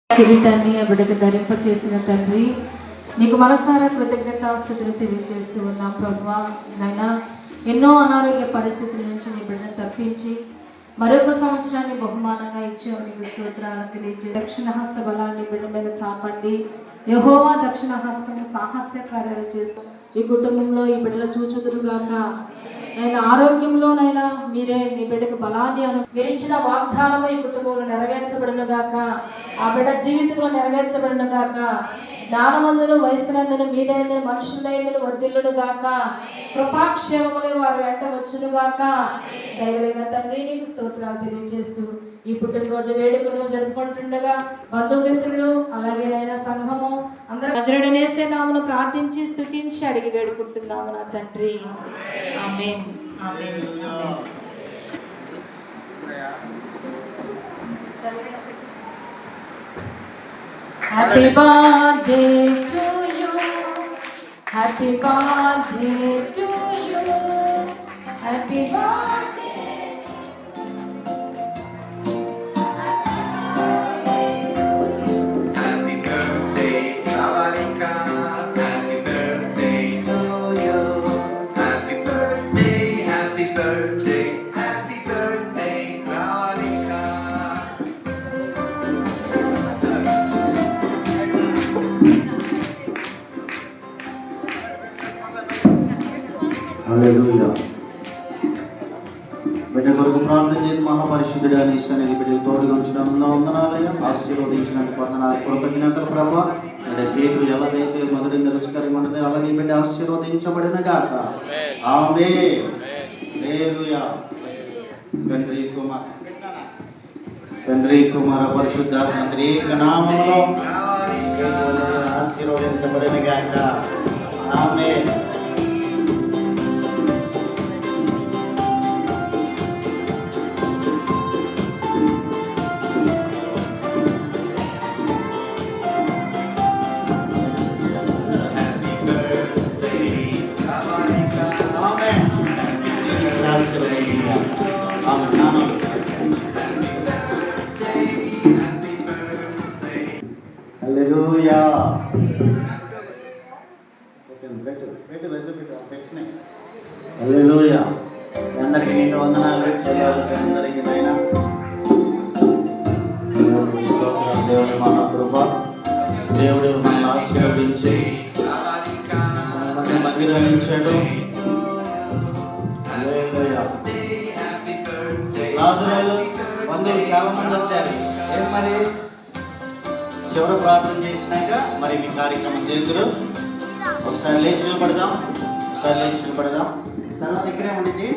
కిరీటాన్ని ఆ బిడ్డకు ధరింపచేసిన తండ్రి, నీకు మనసారా కృతజ్ఞతాస్తుతులు తెలియజేస్తూ ఉన్నాం ప్రభువా. నాయనా, ఎన్నో అనారోగ్య పరిస్థితుల నుంచి నీ బిడ్డను తప్పించి మరొక సంవత్సరాన్ని బహుమానంగా ఇచ్చావు. నీకు స్తోత్రాలను తెలియజేసి దక్షిణ హస్త బలాన్ని బిడ్డ మీద చాపండి. యెహోవా దక్షిణ హస్తము సాహస్య కార్యాలు చేస్తూ ఈ కుటుంబంలో ఈ బిడ్డలు చూచుదురుగాక. నేను ఆరోగ్యంలోనైనా మీరే నీ బిడ్డకు బలాన్ని మీరు ఇచ్చిన వాగ్దానము ఈ కుటుంబంలో నెరవేర్చబడును గాక. ఆ బిడ్డ జీవితంలో నెరవేర్చబడును గాక. జ్ఞానమందును వయసునందును మీదైన మనుషులైన వర్ధిల్లును గాక. కృపాక్షేమములు వారు వెంట వచ్చును గాక. దయగలిగిన తండ్రి నీకు స్తోత్రాలు తెలియజేస్తూ ఈ పుట్టినరోజు వేడుకను జరుపుకుంటుండగా బంధుమిత్రులు అలాగే నైనా సంఘము అందరూ నజరుడనేసే నామను ప్రార్థించి స్తుతించి అడిగి వేడుకుంటున్నాము నా తండ్రి. ఆమేన్. ఆమేన్. Happy birthday to you. Happy birthday to you. Happy birthday. Happy birthday, Savarika. Happy birthday to you. Happy birthday, happy birthday, happy birthday, Savarika. హల్లెలూయా. బిడ్డ కొరకు ప్రార్థన చేసి మహాపరిశుద్ధుడు అని సన్నిధి బిడ్డకు తోడుగా ఉంచిన వందనాలయ ఆశీర్వదించినందుకు వందనాలు కృతజ్ఞతలు ప్రభా. బిడ్డ కేకు ఎలాగైతే మధురంగా రుచికరంగా ఉంటుంది అలాగే బిడ్డ ఆశీర్వదించబడిన గాక. ఆమేన్. హల్లెలూయా. తండ్రి కుమార పరిశుద్ధాత్మ త్రియేక నామములో ఆశీర్వదించబడిన గాక. ఆమేన్. హల్లెలూయా. హల్లెలూయా. అందరికీ నిండు వందనాలు చెల్లెళ్ళకి అందరికీ నైనా దేవుని మహాకృప దేవుడు మనల్ని ఆశీర్వదించి మనల్ని మధ్యలో రాజురాలు బంధువులు చాలా మంది వచ్చారు. ఏం మరి చివర ప్రార్థన చేసినాక మరి మీ కార్యక్రమం చేతులు ఒకసారి లేచి నిలబడదాం. తర్వాత ఇక్కడే ఉండింది.